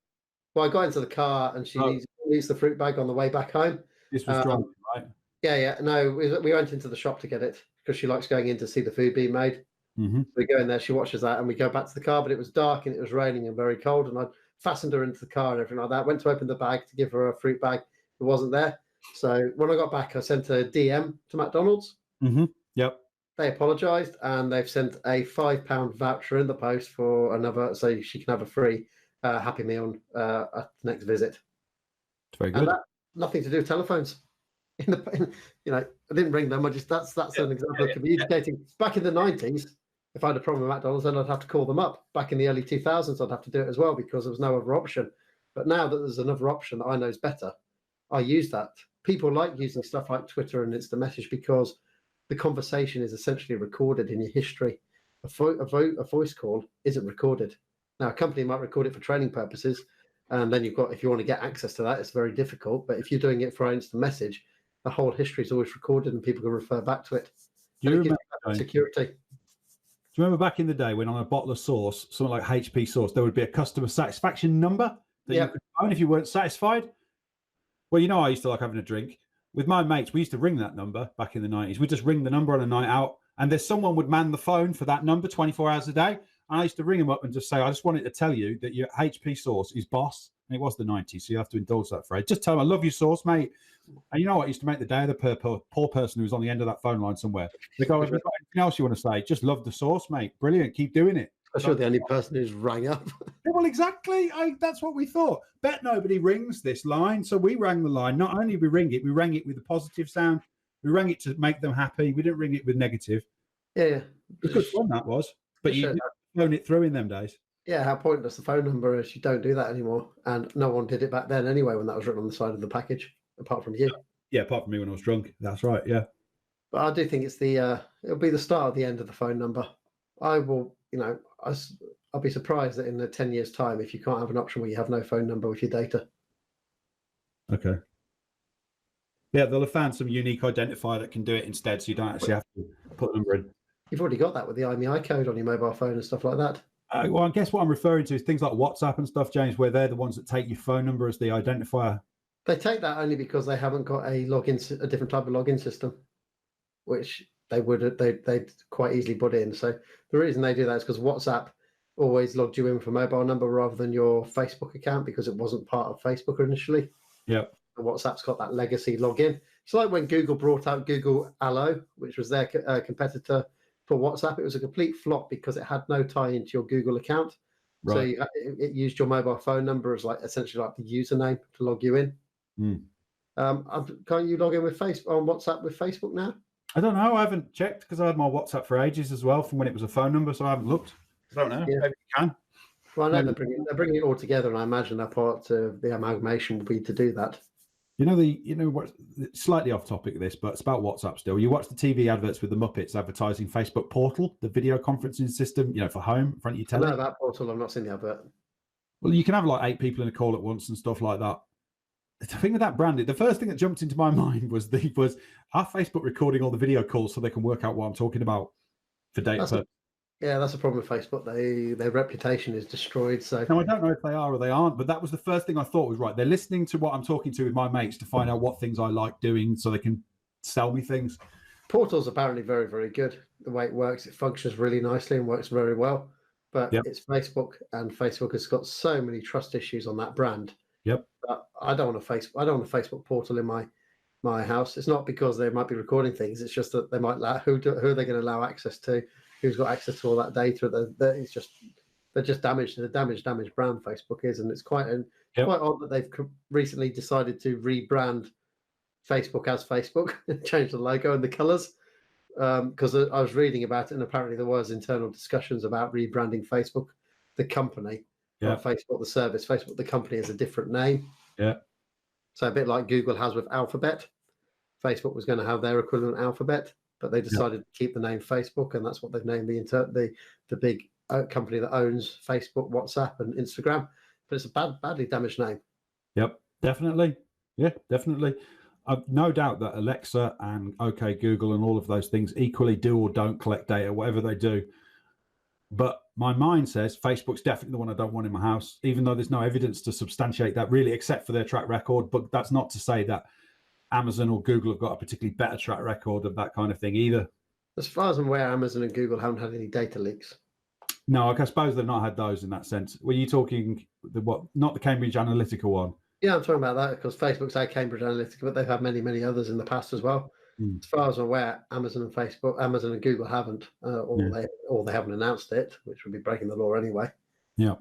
Well, I got into the car and she needs the fruit bag on the way back home. This was driving, right? Yeah. No, we went into the shop to get it because she likes going in to see the food being made. Mm-hmm. We go in there, she watches that, and we go back to the car. But it was dark and it was raining and very cold, and I fastened her into the car and everything like that. Went to open the bag to give her a fruit bag. It wasn't there. So when I got back, I sent a DM to McDonald's. Mm-hmm. Yep. They apologised and they've sent a £5 voucher in the post for another, so she can have a free Happy Meal at the next visit. It's very good. And nothing to do with telephones. I didn't ring them. That's an example of communicating. Back in the 90s, if I had a problem with McDonald's, then I'd have to call them up. Back in the early 2000s, I'd have to do it as well because there was no other option. But now that there's another option that I know is better, I use that. People like using stuff like Twitter and Instant Message because the conversation is essentially recorded in your history. A voice call isn't recorded. Now, a company might record it for training purposes, and then if you want to get access to that, it's very difficult. But if you're doing it for instant message, the whole history is always recorded and people can refer back to it. Do you remember security? Do you remember back in the day when on a bottle of sauce, something like HP sauce, there would be a customer satisfaction number that you could phone if you weren't satisfied? Well, I used to like having a drink. With my mates, we used to ring that number back in the 90s. We'd just ring the number on a night out, and there's someone would man the phone for that number 24 hours a day. And I used to ring them up and just say, I just wanted to tell you that your HP sauce is boss. And it was the 90s, so you have to indulge that phrase. Just tell them, I love your sauce, mate. And you know what? It used to make the day of the poor person who was on the end of that phone line somewhere. They go, have you got anything else you want to say? Just love the sauce, mate. Brilliant. Keep doing it. I'm sure the only person who's rang up. Well, exactly. That's what we thought. Bet nobody rings this line. So we rang the line. Not only we rang it with a positive sound. We rang it to make them happy. We didn't ring it with negative. Yeah. It was good fun, that was. But you didn't phone it through in them days. Yeah, how pointless the phone number is. You don't do that anymore. And no one did it back then anyway when that was written on the side of the package, apart from you. Yeah, apart from me when I was drunk. That's right, yeah. But I do think it's it'll be the start of the end of the phone number. I will, I'll be surprised that in 10 years' time, if you can't have an option where you have no phone number with your data. Okay. Yeah, they'll have found some unique identifier that can do it instead, so you don't actually have to put a number in. You've already got that with the IMEI code on your mobile phone and stuff like that. Well, I guess what I'm referring to is things like WhatsApp and stuff, James, where they're the ones that take your phone number as the identifier. They take that only because they haven't got a different type of login system, which they'd quite easily put in. So the reason they do that is because WhatsApp always logged you in for a mobile number rather than your Facebook account because it wasn't part of Facebook initially. Yeah. And WhatsApp's got that legacy login. It's like when Google brought out Google Allo, which was their competitor for WhatsApp. It was a complete flop because it had no tie into your Google account. Right. So it used your mobile phone number as essentially like the username to log you in. Can't you log in with on WhatsApp with Facebook now? I don't know. I haven't checked because I had my WhatsApp for ages as well from when it was a phone number, so I haven't looked. I don't know. Yeah. Maybe you can. Well, I know they're bringing it all together, and I imagine that part of the amalgamation will be to do that. What? Slightly off topic of this, but it's about WhatsApp still. You watch the TV adverts with the Muppets advertising Facebook Portal, the video conferencing system, for home in front of your telly. I know that Portal. I've not seen the advert. Well, you can have like 8 people in a call at once and stuff like that. The thing with that branding, the first thing that jumped into my mind was our Facebook recording all the video calls so they can work out what I'm talking about for data purposes. Yeah, that's a problem with Facebook. Their reputation is destroyed. So no, I don't know if they are or they aren't, but that was the first thing I thought was right. They're listening to what I'm talking to with my mates to find out what things I like doing so they can sell me things. Portal's apparently very, very good. The way it works, it functions really nicely and works very well. But It's Facebook, and Facebook has got so many trust issues on that brand. Yep. I don't want a Facebook Portal in my house. It's not because they might be recording things. It's just that they might who are they going to allow access to? Who's got access to all that data? They're just damaged. The damaged brand Facebook is, and it's quite odd that they've recently decided to rebrand Facebook as Facebook and change the logo and the colours. Because I was reading about it, and apparently there was internal discussions about rebranding Facebook, the company, not Facebook the service. Facebook the company is a different name. Yeah. So a bit like Google has with Alphabet, Facebook was going to have their equivalent Alphabet. But they decided to keep the name Facebook, and that's what they've named the big company that owns Facebook, WhatsApp, and Instagram. But it's a badly damaged name. Yep, definitely. Yeah, definitely. I've no doubt that Alexa and OK Google and all of those things equally do or don't collect data, whatever they do. But my mind says Facebook's definitely the one I don't want in my house, even though there's no evidence to substantiate that really, except for their track record. But that's not to say that Amazon or Google have got a particularly better track record of that kind of thing either. As far as I'm aware, Amazon and Google haven't had any data leaks. No, I suppose they've not had those in that sense. Were you talking not the Cambridge Analytica one? Yeah, I'm talking about that because Facebook's had Cambridge Analytica, but they've had many, many others in the past as well. As far as I'm aware, Amazon and Google haven't, or they haven't announced it, which would be breaking the law anyway. Yeah.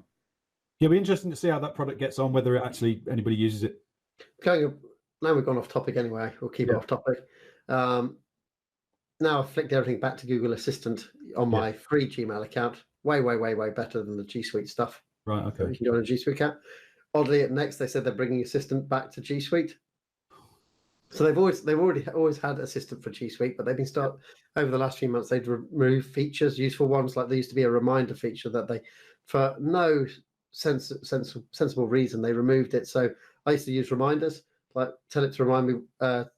It'll be interesting to see how that product gets on, whether anybody uses it. Now we've gone off topic anyway. We'll keep it off topic. Now I've flicked everything back to Google Assistant on my free Gmail account. Way, way, way, way better than the G Suite stuff. Right, okay. You can do on a G Suite account. Oddly, at Next, they said they're bringing Assistant back to G Suite. So they've always had Assistant for G Suite, but they've been over the last few months, they've removed features, useful ones, like there used to be a reminder feature that they, for no sensible reason, they removed it. So I used to use reminders, like tell it to remind me to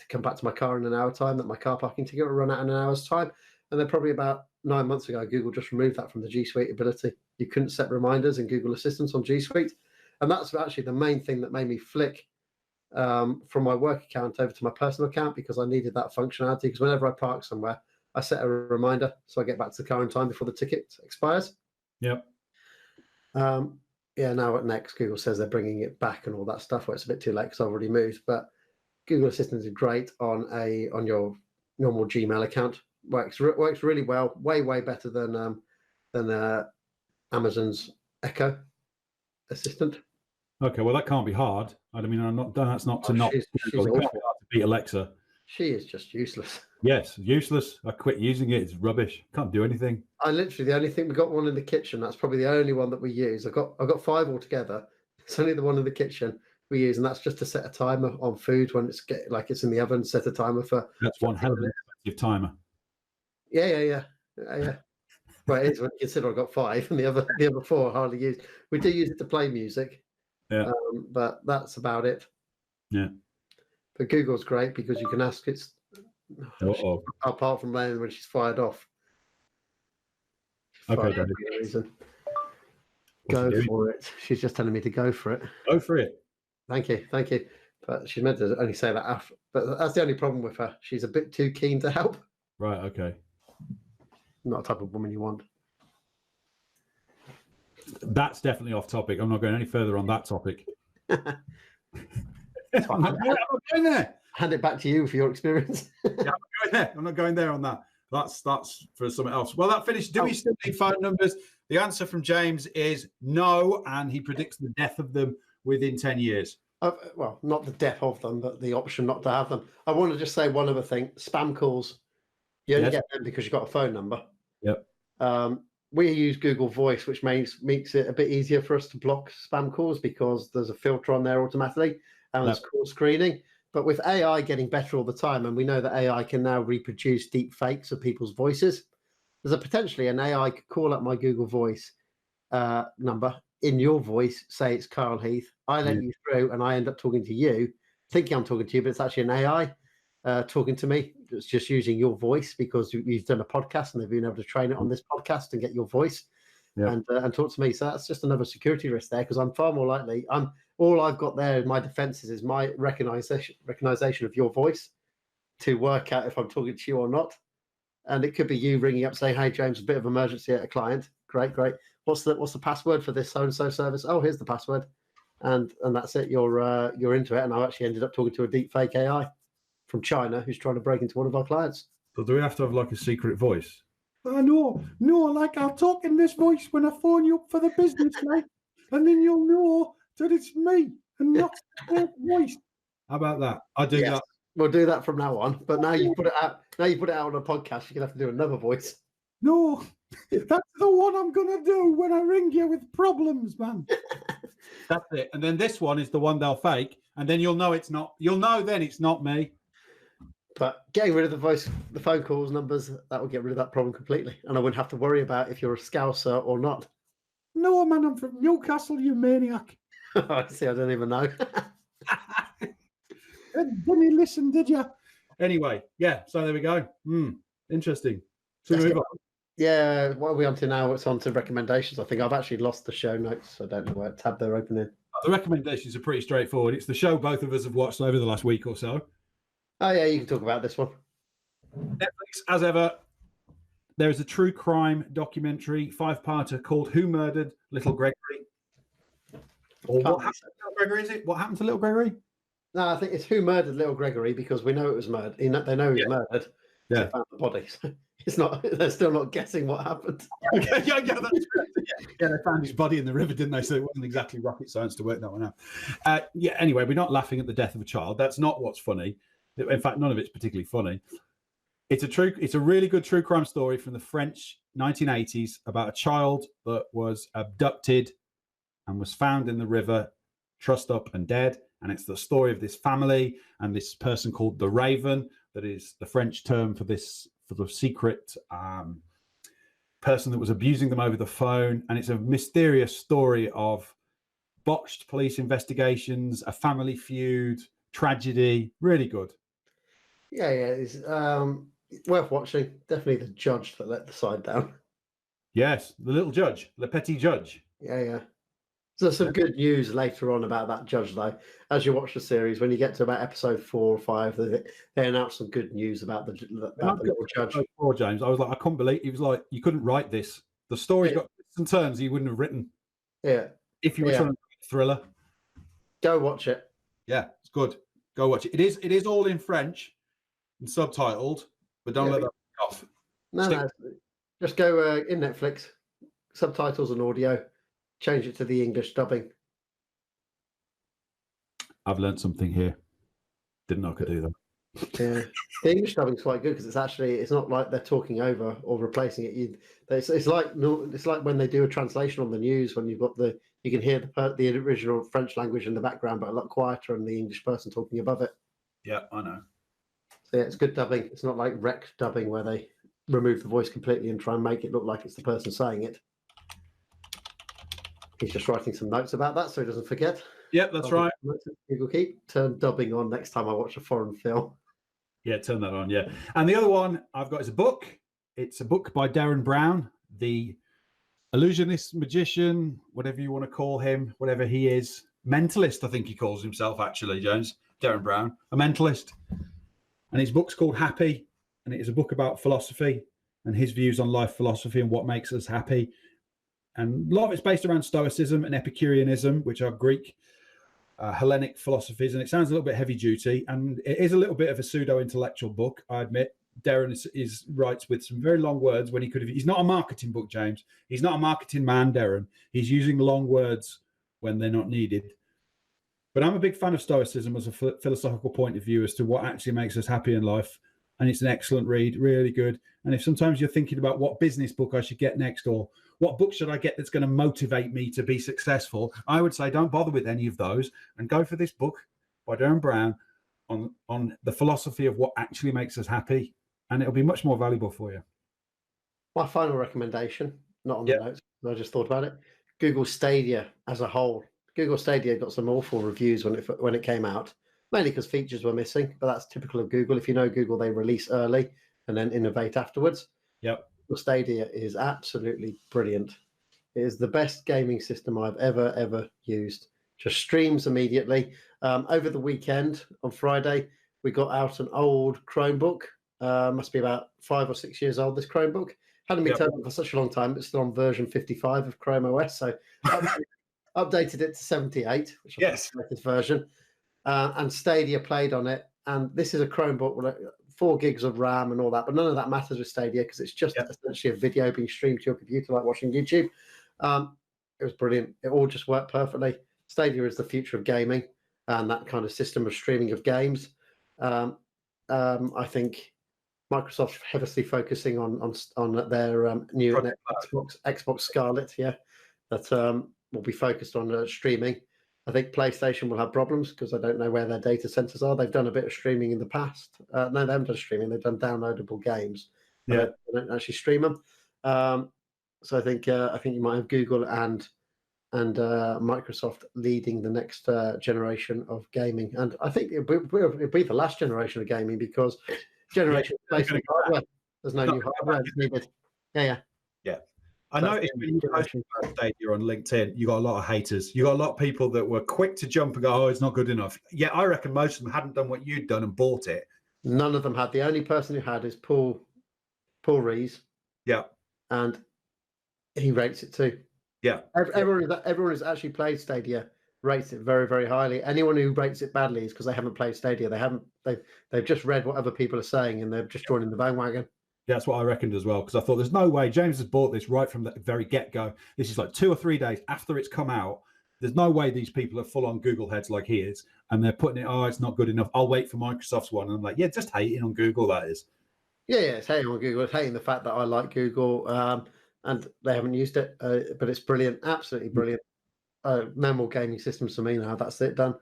come back to my car in an hour time, that my car parking ticket will run out in an hour's time. And then probably about 9 months ago, Google just removed that from the G Suite ability. You couldn't set reminders in Google Assistant on G Suite. And that's actually the main thing that made me flick from my work account over to my personal account, because I needed that functionality. Because whenever I park somewhere, I set a reminder so I get back to the car in time before the ticket expires. Yep. Now at Next, Google says they're bringing it back and all that stuff. Well, it's a bit too late because I've already moved. But Google Assistant is great on your normal Gmail account. Works really well. Way better than Amazon's Echo. assistant. Okay, well that can't be hard. I mean, That's not to not. She's It can't be awful. hard to beat Alexa. She is just useless. Yes, useless. I quit using it. It's rubbish. Can't do anything. The only thing we got one in the kitchen. That's probably the only one that we use. I've got 5 altogether. It's only the one in the kitchen we use, and that's just to set a timer on food when it's it's in the oven. Set a timer for. That's one hell of an expensive timer. Yeah. Well, it is when you consider I've got 5, and the other 4 are hardly used. We do use it to play music, but that's about it. Yeah. But Google's great because you can ask it. Apart from when she's fired off. Okay, for no reason. Go for it. She's just telling me to go for it. Go for it. Thank you. But she's meant to only say that after. But that's the only problem with her. She's a bit too keen to help. Right. Okay. Not the type of woman you want. That's definitely off topic. I'm not going any further on that topic. I'm not going there. Hand it back to you for your experience. I'm not going there on that. That's for something else. Well, that finished. Do we still need phone numbers? The answer from James is no, and he predicts the death of them within 10 years. Well, not the death of them, but the option not to have them. I want to just say one other thing. Spam calls. You only get them because you've got a phone number. Yep. We use Google Voice, which makes it a bit easier for us to block spam calls because there's a filter on there automatically, and there's call screening. But with AI getting better all the time, and we know that AI can now reproduce deep fakes of people's voices, there's potentially an AI could call up my Google Voice number in your voice, say it's Carl Heath. I let you through, and I end up talking to you, thinking I'm talking to you, but it's actually an AI talking to me. It's just using your voice because you've done a podcast, and they've been able to train it on this podcast and get your voice and talk to me. So that's just another security risk there because I'm far more likely. All I've got there in my defenses is my recognition of your voice to work out if I'm talking to you or not. And it could be you ringing up saying, "Hey James, a bit of emergency at a client." Great. What's the password for this so and so service? Oh, here's the password, and that's it. You're into it. And I actually ended up talking to a deep fake AI from China who's trying to break into one of our clients. So do we have to have like a secret voice? No, like I'll talk in this voice when I phone you up for the business, mate, and then you'll know that it's me and not the voice. How about that? I do that. We'll do that from now on. But now you put it out. Now you put it out on a podcast. You're gonna have to do another voice. No, that's the one I'm gonna do when I ring you with problems, man. That's it. And then this one is the one they'll fake, and then you'll know it's not. You'll know then it's not me. But getting rid of the phone calls numbers, that will get rid of that problem completely, and I wouldn't have to worry about if you're a Scouser or not. No, man, I'm from Newcastle, you maniac. I see. I don't even know. Didn't you listen, did you? Anyway, so there we go. Interesting. So move on. Yeah, what are we on to now? It's on to recommendations. I think I've actually lost the show notes. So I don't know what tab they're opening. The recommendations are pretty straightforward. It's the show both of us have watched over the last week or so. Oh, yeah, you can talk about this one. Netflix, as ever, there is a true crime documentary, 5-parter called Who Murdered Little Gregory? Or what happened to Little Gregory, is it? What happened to Little Gregory? No, I think it's Who Murdered Little Gregory because we know it was murdered. They know he was murdered. Yeah. They found the body. It's not. They're still not guessing what happened. Okay, yeah, that's right. Yeah, they found his body in the river, didn't they? So it wasn't exactly rocket science to work that one out. Anyway, we're not laughing at the death of a child. That's not what's funny. In fact, none of it's particularly funny. It's a really good true crime story from the French 1980s about a child that was abducted and was found in the river, trussed up and dead. And it's the story of this family and this person called the Raven, that is the French term for the secret person that was abusing them over the phone. And it's a mysterious story of botched police investigations, a family feud, tragedy. Really good. Yeah, it's worth watching. Definitely the judge that let the side down. Yes, the little judge, Le Petit Judge. Yeah. So there's some good news later on about that judge, though. As you watch the series, when you get to about episode 4 or 5, they announce some good news about the little judge. Poor James, I was like, I couldn't believe. He was like, you couldn't write this. The story's got twists and turns you wouldn't have written. Yeah. If you were trying to write a thriller. Go watch it. Yeah, it's good. Go watch it. It is all in French and subtitled, but don't let that off. No. Just go in Netflix, subtitles and audio, change it to the English dubbing, I've learned something here. Didn't know I could do that. Yeah, the English dubbing's quite good because it's not like they're talking over or replacing it. It's like when they do a translation on the news when you can hear the original French language in the background, but a lot quieter and the English person talking above it. Yeah, I know. So yeah, it's good dubbing. It's not like rec dubbing where they remove the voice completely and try and make it look like it's the person saying it. He's just writing some notes about that so he doesn't forget. Yep, that's right. Google Keep. Turn dubbing on next time I watch a foreign film. Yeah, turn that on, yeah. And the other one I've got is a book. It's a book by Darren Brown, the illusionist, magician, whatever you want to call him, whatever he is. Mentalist, I think he calls himself, actually, Jones. Darren Brown, a mentalist. And his book's called Happy, and it is a book about philosophy and his views on life philosophy and what makes us happy. And a lot of it's based around Stoicism and Epicureanism, which are Greek Hellenic philosophies, and it sounds a little bit heavy duty, and it is a little bit of a pseudo-intellectual book, I admit. Darren writes with some very long words when he could have. He's not a marketing book, James. He's not a marketing man, Darren. He's using long words when they're not needed. But I'm a big fan of Stoicism as a philosophical point of view as to what actually makes us happy in life. And it's an excellent read, really good. And if sometimes you're thinking about what business book I should get next or what book should I get that's going to motivate me to be successful, I would say don't bother with any of those and go for this book by Darren Brown on the philosophy of what actually makes us happy. And it'll be much more valuable for you. My final recommendation, not on the notes, I just thought about it. Google Stadia as a whole. Google Stadia got some awful reviews when it came out, mainly because features were missing, but that's typical of Google. If you know Google, they release early and then innovate afterwards. Yep. Stadia is absolutely brilliant. It is the best gaming system I've ever used. Just streams immediately. Over the weekend, on Friday, we got out an old Chromebook. Must be about 5 or 6 years old, this Chromebook. Hadn't been turned on for such a long time, but still on version 55 of Chrome OS. So updated it to 78, which is the latest version. And Stadia played on it. And this is a Chromebook with 4 gigs of RAM and all that, but none of that matters with Stadia because it's just essentially a video being streamed to your computer like watching YouTube. It was brilliant. It all just worked perfectly. Stadia is the future of gaming and that kind of system of streaming of games. I think Microsoft's heavily focusing on their new Xbox Scarlet, that will be focused on streaming. I think PlayStation will have problems because I don't know where their data centers are. They've done a bit of streaming in the past. No, they haven't done streaming. They've done downloadable games. They don't actually stream them. So I think you might have Google and Microsoft leading the next generation of gaming. And I think it'll be the last generation of gaming because generation replacement hardware. There's no new hardware needed. Yeah. I noticed when you posted about Stadia on LinkedIn, you got a lot of haters. You got a lot of people that were quick to jump and go, "Oh, it's not good enough." Yeah, I reckon most of them hadn't done what you'd done and bought it. None of them had. The only person who had is Paul Rees. Yeah, and he rates it too. Yeah, everyone who's actually played Stadia rates it very, very highly. Anyone who rates it badly is because they haven't played Stadia. They've just read what other people are saying and they've just joined in the bandwagon. Yeah, that's what I reckoned as well, because I thought there's no way James has bought this right from the very get-go. This is like 2 or 3 days after it's come out. There's no way these people are full-on Google heads like he is, and they're putting it, "Oh, it's not good enough. I'll wait for Microsoft's one." And I'm like, yeah, just hating on Google, that is. Yeah, it's hating on Google. It's hating the fact that I like Google, and they haven't used it, but it's brilliant, absolutely brilliant. No more gaming systems for me now. That's it, done.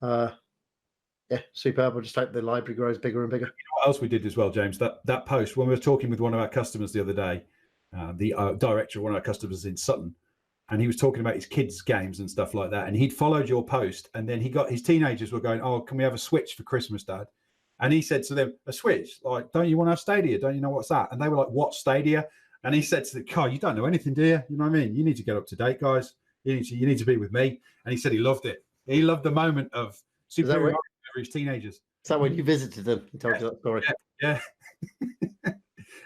Yeah, superb. I just hope the library grows bigger and bigger. You know what else we did as well, James? That post, when we were talking with one of our customers the other day, the director of one of our customers in Sutton, and he was talking about his kids' games and stuff like that. And he'd followed your post, and then his teenagers were going, "Oh, can we have a Switch for Christmas, Dad?" And he said to them, "A Switch? Like, don't you want to have Stadia? Don't you know what's that?" And they were like, "What, Stadia?" And he said to the car, "You don't know anything, do you? You know what I mean? You need to get up to date, guys. You need to be with me." And he said he loved it. He loved the moment of superiority over his teenagers. So when you visited them, he told you that story. Yeah.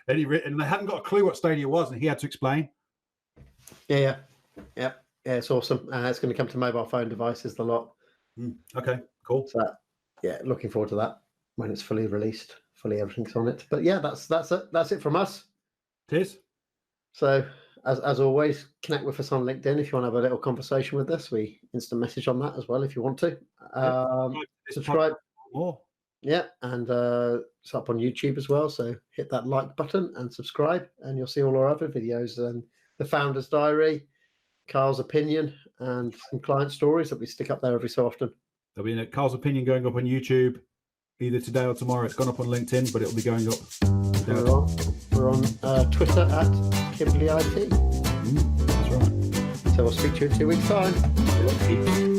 And they hadn't got a clue what Stadia was, and he had to explain. Yeah, it's awesome. It's going to come to mobile phone devices a lot. Okay, cool. So, yeah, looking forward to that when it's fully released. Fully everything's on it. But yeah, that's it. That's it from us. It is. So as always, connect with us on LinkedIn if you want to have a little conversation with us. We instant message on that as well if you want to. Subscribe. More. Yeah, and it's up on YouTube as well. So hit that like button and subscribe, and you'll see all our other videos and the Founder's Diary, Carl's opinion, and some client stories that we stick up there every so often. There'll be Carl's opinion going up on YouTube either today or tomorrow. It's gone up on LinkedIn, but it'll be going up. We're on Twitter at Kimbley IT. That's right. So we'll speak to you in 2 weeks' time.